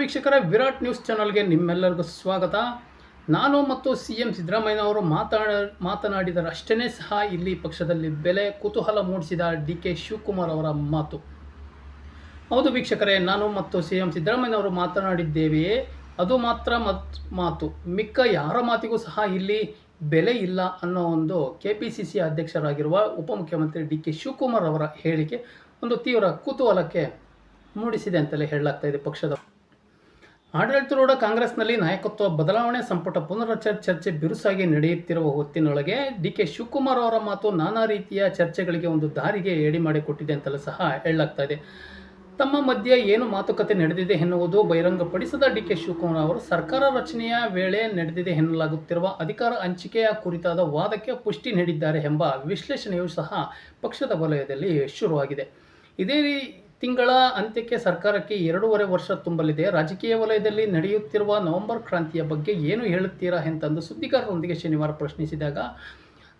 ವೀಕ್ಷಕರ ವಿರಾಟ್ ನ್ಯೂಸ್ ಚಾನಲ್ಗೆ ನಿಮ್ಮೆಲ್ಲರಿಗೂ ಸ್ವಾಗತ. ನಾನು ಮತ್ತು CM ಸಿದ್ದರಾಮಯ್ಯ ಅವರು ಮಾತನಾಡಿದರಷ್ಟೇ ಸಹ ಇಲ್ಲಿ ಪಕ್ಷದಲ್ಲಿ ಕುತೂಹಲ ಮೂಡಿಸಿದ DK ಶಿವಕುಮಾರ್ ಅವರ ಮಾತು. ಹೌದು ವೀಕ್ಷಕರೇ, ನಾನು ಮತ್ತು CM ಸಿದ್ದರಾಮಯ್ಯ ಅವರು ಮಾತನಾಡಿದ್ದೇವೆಯೇ ಅದು ಮಾತ್ರ ಮಾತು, ಮಿಕ್ಕ ಯಾರ ಮಾತಿಗೂ ಸಹ ಇಲ್ಲಿ ಬೆಲೆ ಇಲ್ಲ ಅನ್ನೋ ಒಂದು KPCC ಅಧ್ಯಕ್ಷರಾಗಿರುವ ಉಪಮುಖ್ಯಮಂತ್ರಿ DK ಶಿವಕುಮಾರ್ ಅವರ ಹೇಳಿಕೆ ಒಂದು ತೀವ್ರ ಕುತೂಹಲಕ್ಕೆ ಮೂಡಿಸಿದೆ ಅಂತಲೇ ಹೇಳಲಾಗ್ತಾ ಇದೆ. ಪಕ್ಷದ ಆಡಳಿತಾರೂಢ ಕಾಂಗ್ರೆಸ್ನಲ್ಲಿ ನಾಯಕತ್ವ ಬದಲಾವಣೆ, ಸಂಪುಟ ಪುನರ್ರಚನೆ ಚರ್ಚೆ ಬಿರುಸಾಗಿ ನಡೆಯುತ್ತಿರುವ ಹೊತ್ತಿನೊಳಗೆ DK ಶಿವಕುಮಾರ್ ಅವರ ಮಾತು ನಾನಾ ರೀತಿಯ ಚರ್ಚೆಗಳಿಗೆ ಒಂದು ದಾರಿಗೆ ಎಡೆ ಮಾಡಿಕೊಟ್ಟಿದೆ ಅಂತಲೂ ಸಹ ಹೇಳಲಾಗ್ತಾ ಇದೆ. ತಮ್ಮ ಮಧ್ಯೆ ಏನು ಮಾತುಕತೆ ನಡೆದಿದೆ ಎನ್ನುವುದು ಬಹಿರಂಗಪಡಿಸದ DK ಶಿವಕುಮಾರ್ ಅವರು ಸರ್ಕಾರ ರಚನೆಯ ವೇಳೆ ನಡೆದಿದೆ ಎನ್ನಲಾಗುತ್ತಿರುವ ಅಧಿಕಾರ ಹಂಚಿಕೆಯ ಕುರಿತಾದ ವಾದಕ್ಕೆ ಪುಷ್ಟಿ ನೀಡಿದ್ದಾರೆ ಎಂಬ ವಿಶ್ಲೇಷಣೆಯೂ ಸಹ ಪಕ್ಷದ ವಲಯದಲ್ಲಿ ಶುರುವಾಗಿದೆ. ಇದೇ ತಿಂಗಳ ಅಂತ್ಯಕ್ಕೆ ಸರ್ಕಾರಕ್ಕೆ 2.5 ವರ್ಷ ತುಂಬಲಿದೆ. ರಾಜಕೀಯ ವಲಯದಲ್ಲಿ ನಡೆಯುತ್ತಿರುವ ನವೆಂಬರ್ ಕ್ರಾಂತಿಯ ಬಗ್ಗೆ ಏನು ಹೇಳುತ್ತೀರಾ ಎಂತಂದು ಸುದ್ದಿಗಾರರೊಂದಿಗೆ ಶನಿವಾರ ಪ್ರಶ್ನಿಸಿದಾಗ,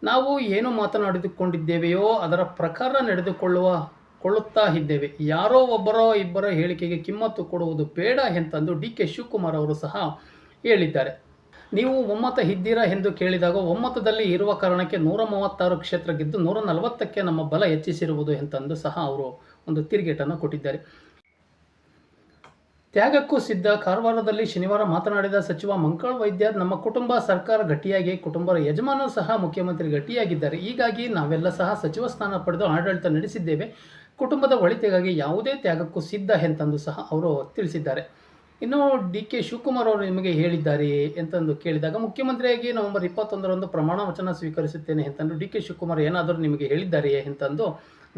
ನಾವು ಏನು ಮಾತನಾಡಿಕೊಂಡಿದ್ದೇವೆಯೋ ಅದರ ಪ್ರಕಾರ ನಡೆದುಕೊಳ್ಳುತ್ತಾ ಇದ್ದೇವೆ. ಯಾರೋ ಒಬ್ಬರೋ ಇಬ್ಬರ ಹೇಳಿಕೆಗೆ ಕಿಮ್ಮತ್ತು ಕೊಡುವುದು ಬೇಡ ಎಂತಂದು DK ಶಿವಕುಮಾರ್ ಅವರು ಸಹ ಹೇಳಿದ್ದಾರೆ. ನೀವು ಒಮ್ಮತ ಇದ್ದೀರಾ ಎಂದು ಕೇಳಿದಾಗ, ಒಮ್ಮತದಲ್ಲಿ ಇರುವ ಕಾರಣಕ್ಕೆ 136 ಕ್ಷೇತ್ರ ಗೆದ್ದು 140ಕ್ಕೆ ನಮ್ಮ ಬಲ ಹೆಚ್ಚಿಸಿರುವುದು ಎಂತಂದು ಸಹ ಅವರು ಒಂದು ತಿರುಗೇಟನ್ನು ಕೊಟ್ಟಿದ್ದಾರೆ. ತ್ಯಾಗಕ್ಕೂ ಸಿದ್ಧ. ಕಾರವಾರದಲ್ಲಿ ಶನಿವಾರ ಮಾತನಾಡಿದ ಸಚಿವ ಮಂಕಾಳ ವೈದ್ಯ, ನಮ್ಮ ಕುಟುಂಬ ಸರ್ಕಾರ ಗಟ್ಟಿಯಾಗಿ, ಕುಟುಂಬದ ಯಜಮಾನರು ಸಹ ಮುಖ್ಯಮಂತ್ರಿ ಗಟ್ಟಿಯಾಗಿದ್ದಾರೆ. ಹೀಗಾಗಿ ನಾವೆಲ್ಲ ಸಹ ಸಚಿವ ಸ್ಥಾನ ಪಡೆದು ಆಡಳಿತ ನಡೆಸಿದ್ದೇವೆ. ಕುಟುಂಬದ ಒಳಿತಿಗಾಗಿ ಯಾವುದೇ ತ್ಯಾಗಕ್ಕೂ ಸಿದ್ಧ ಎಂತಂದು ಸಹ ಅವರು ತಿಳಿಸಿದ್ದಾರೆ. ಇನ್ನು DK ಶಿವಕುಮಾರ್ ಅವರು ನಿಮಗೆ ಹೇಳಿದ್ದಾರೆಯೇ ಎಂತಂದು ಕೇಳಿದಾಗ, ಮುಖ್ಯಮಂತ್ರಿಯಾಗಿ ನವೆಂಬರ್ 21ರಂದು ಪ್ರಮಾಣ ವಚನ ಸ್ವೀಕರಿಸುತ್ತೇನೆ ಎಂತಂದು DK ಶಿವಕುಮಾರ್ ಏನಾದರೂ ನಿಮಗೆ ಹೇಳಿದ್ದಾರೆಯೇ ಎಂತಂದು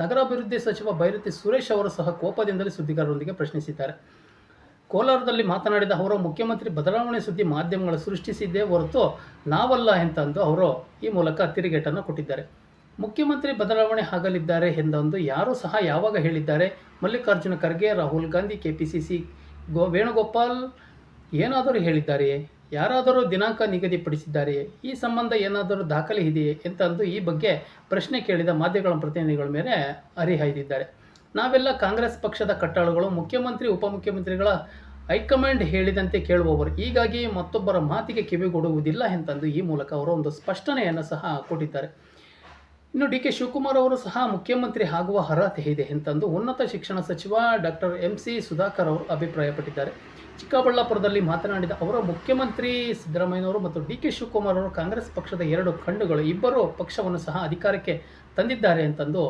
ನಗರಾಭಿವೃದ್ಧಿ ಸಚಿವ ಬೈರತಿ ಸುರೇಶ್ ಅವರು ಸಹ ಕೋಪದಿಂದಲೇ ಸುದ್ದಿಗಾರರೊಂದಿಗೆ ಪ್ರಶ್ನಿಸಿದ್ದಾರೆ. ಕೋಲಾರದಲ್ಲಿ ಮಾತನಾಡಿದ ಅವರು, ಮುಖ್ಯಮಂತ್ರಿ ಬದಲಾವಣೆ ಸುದ್ದಿ ಮಾಧ್ಯಮಗಳು ಸೃಷ್ಟಿಸಿದ್ದೇ ಹೊರತು ನಾವಲ್ಲ ಎಂತಂದು ಅವರು ಈ ಮೂಲಕ ತಿರುಗೇಟನ್ನು ಕೊಟ್ಟಿದ್ದಾರೆ. ಮುಖ್ಯಮಂತ್ರಿ ಬದಲಾವಣೆ ಆಗಲಿದ್ದಾರೆ ಎಂದೊಂದು ಯಾರೂ ಸಹ ಯಾವಾಗ ಹೇಳಿದ್ದಾರೆ? ಮಲ್ಲಿಕಾರ್ಜುನ ಖರ್ಗೆ, ರಾಹುಲ್ ಗಾಂಧಿ, KPCC ವೇಣುಗೋಪಾಲ್ ಏನಾದರೂ ಹೇಳಿದ್ದಾರೆಯೇ? ಯಾರಾದರೂ ದಿನಾಂಕ ನಿಗದಿಪಡಿಸಿದ್ದಾರೆಯೇ? ಈ ಸಂಬಂಧ ಏನಾದರೂ ದಾಖಲೆ ಇದೆಯೇ ಎಂತಂದು ಈ ಬಗ್ಗೆ ಪ್ರಶ್ನೆ ಕೇಳಿದ ಮಾಧ್ಯಮಗಳ ಪ್ರತಿನಿಧಿಗಳ ಮೇಲೆ ಹರಿಹಾಯ್ದಿದ್ದಾರೆ. ನಾವೆಲ್ಲ ಕಾಂಗ್ರೆಸ್ ಪಕ್ಷದ ಕಟ್ಟಾಳುಗಳು, ಮುಖ್ಯಮಂತ್ರಿ ಉಪಮುಖ್ಯಮಂತ್ರಿಗಳ ಹೈಕಮಾಂಡ್ ಹೇಳಿದಂತೆ ಕೇಳುವವರು, ಹೀಗಾಗಿ ಮತ್ತೊಬ್ಬರ ಮಾತಿಗೆ ಕಿವಿಗೊಡುವುದಿಲ್ಲ ಎಂತಂದು ಈ ಮೂಲಕ ಅವರು ಒಂದು ಸ್ಪಷ್ಟನೆಯನ್ನು ಸಹ ಕೊಟ್ಟಿದ್ದಾರೆ. ಇನ್ನು DK ಶಿವಕುಮಾರ್ ಅವರು ಸಹ ಮುಖ್ಯಮಂತ್ರಿ ಆಗುವ ಅರ್ಹತೆ ಇದೆ ಎಂತಂದು ಉನ್ನತ ಶಿಕ್ಷಣ ಸಚಿವ ಡಾಕ್ಟರ್ MC ಸುಧಾಕರ್ ಅವರು ಅಭಿಪ್ರಾಯಪಟ್ಟಿದ್ದಾರೆ. ಚಿಕ್ಕಬಳ್ಳಾಪುರದಲ್ಲಿ ಮಾತನಾಡಿದ ಅವರು, ಮುಖ್ಯಮಂತ್ರಿ ಸಿದ್ದರಾಮಯ್ಯನವರು ಮತ್ತು DK ಶಿವಕುಮಾರ್ ಅವರು ಕಾಂಗ್ರೆಸ್ ಪಕ್ಷದ 2 ಕಣ್ಣುಗಳು, ಇಬ್ಬರು ಪಕ್ಷವನ್ನು ಸಹ ಅಧಿಕಾರಕ್ಕೆ ತಂದಿದ್ದಾರೆ ಎಂತಂದು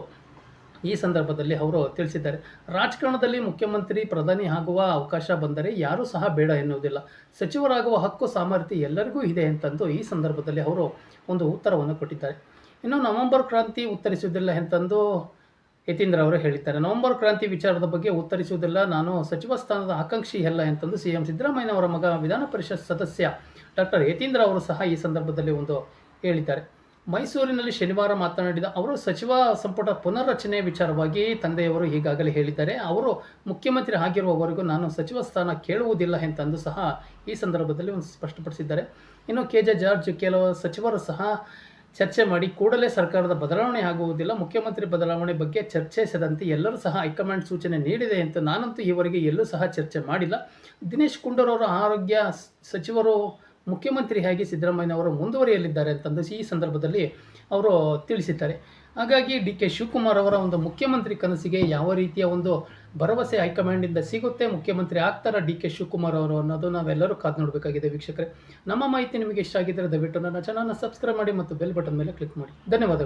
ಈ ಸಂದರ್ಭದಲ್ಲಿ ಅವರು ತಿಳಿಸಿದ್ದಾರೆ. ರಾಜಕಾರಣದಲ್ಲಿ ಮುಖ್ಯಮಂತ್ರಿ ಪ್ರಧಾನಿ ಆಗುವ ಅವಕಾಶ ಬಂದರೆ ಯಾರೂ ಸಹ ಬೇಡ ಎನ್ನುವುದಿಲ್ಲ. ಸಚಿವರಾಗುವ ಹಕ್ಕು ಸಾಮರ್ಥ್ಯ ಎಲ್ಲರಿಗೂ ಇದೆ ಎಂತಂದು ಈ ಸಂದರ್ಭದಲ್ಲಿ ಅವರು ಒಂದು ಉತ್ತರವನ್ನು ಕೊಟ್ಟಿದ್ದಾರೆ. ಇನ್ನು ನವೆಂಬರ್ ಕ್ರಾಂತಿ ಉತ್ತರಿಸುವುದಿಲ್ಲ ಎಂತಂದು ಯತೀಂದ್ರ ಅವರು ಹೇಳಿದ್ದಾರೆ. ನವೆಂಬರ್ ಕ್ರಾಂತಿ ವಿಚಾರದ ಬಗ್ಗೆ ಉತ್ತರಿಸುವುದಿಲ್ಲ, ನಾನು ಸಚಿವ ಸ್ಥಾನದ ಆಕಾಂಕ್ಷಿ ಅಲ್ಲ ಎಂತಂದು CM ಸಿದ್ದರಾಮಯ್ಯ ಅವರ ಮಗ ವಿಧಾನ ಪರಿಷತ್ ಸದಸ್ಯ ಡಾಕ್ಟರ್ ಯತೀಂದ್ರ ಅವರು ಸಹ ಈ ಸಂದರ್ಭದಲ್ಲಿ ಒಂದು ಹೇಳಿದ್ದಾರೆ. ಮೈಸೂರಿನಲ್ಲಿ ಶನಿವಾರ ಮಾತನಾಡಿದ ಅವರು, ಸಚಿವ ಸಂಪುಟ ಪುನರ್ರಚನೆ ವಿಚಾರವಾಗಿ ತಂದೆಯವರು ಈಗಾಗಲೇ ಹೇಳಿದ್ದಾರೆ. ಅವರು ಮುಖ್ಯಮಂತ್ರಿ ಆಗಿರುವವರೆಗೂ ನಾನು ಸಚಿವ ಸ್ಥಾನ ಕೇಳುವುದಿಲ್ಲ ಎಂತಂದು ಸಹ ಈ ಸಂದರ್ಭದಲ್ಲಿ ಒಂದು ಸ್ಪಷ್ಟಪಡಿಸಿದ್ದಾರೆ. ಇನ್ನು KJ ಜಾರ್ಜ್ ಕೆಲವು ಸಚಿವರು ಸಹ ಚರ್ಚೆ ಮಾಡಿ ಕೂಡಲೇ ಸರ್ಕಾರದ ಬದಲಾವಣೆ ಆಗುವುದಿಲ್ಲ, ಮುಖ್ಯಮಂತ್ರಿ ಬದಲಾವಣೆ ಬಗ್ಗೆ ಚರ್ಚಿಸದಂತೆ ಎಲ್ಲರೂ ಸಹ ಹೈಕಮಾಂಡ್ ಸೂಚನೆ ನೀಡಿದೆ ಅಂತ ನಾನಂತೂ ಈವರೆಗೆ ಎಲ್ಲೂ ಸಹ ಚರ್ಚೆ ಮಾಡಿಲ್ಲ. ದಿನೇಶ್ ಗುಂಡೂರಾವ್ ಆರೋಗ್ಯ ಸಚಿವರು ಮುಖ್ಯಮಂತ್ರಿಯಾಗಿ ಸಿದ್ದರಾಮಯ್ಯ ಅವರು ಮುಂದುವರಿಯಲಿದ್ದಾರೆ ಅಂತಂದು ಈ ಸಂದರ್ಭದಲ್ಲಿ ಅವರು ತಿಳಿಸಿದ್ದಾರೆ. ಹಾಗಾಗಿ DK ಶಿವಕುಮಾರ್ ಅವರ ಒಂದು ಮುಖ್ಯಮಂತ್ರಿ ಕನಸಿಗೆ ಯಾವ ರೀತಿಯ ಒಂದು ಭರವಸೆ ಹೈಕಮಾಂಡಿಂದ ಸಿಗುತ್ತೆ, ಮುಖ್ಯಮಂತ್ರಿ ಆಗ್ತಾರ DK ಶಿವಕುಮಾರ್ ಅವರು ಅನ್ನೋದು ನಾವೆಲ್ಲರೂ ಕಾದು ನೋಡಬೇಕಾಗಿದೆ. ವೀಕ್ಷಕರೇ, ನಮ್ಮ ಮಾಹಿತಿ ನಿಮಗೆ ಇಷ್ಟ ಆಗಿದ್ದರೆ ದಯವಿಟ್ಟು ನನ್ನ ಚಾನಲ್ನ ಸಬ್ಸ್ಕ್ರೈಬ್ ಮಾಡಿ ಮತ್ತು ಬೆಲ್ ಬಟನ್ ಮೇಲೆ ಕ್ಲಿಕ್ ಮಾಡಿ. ಧನ್ಯವಾದಗಳು.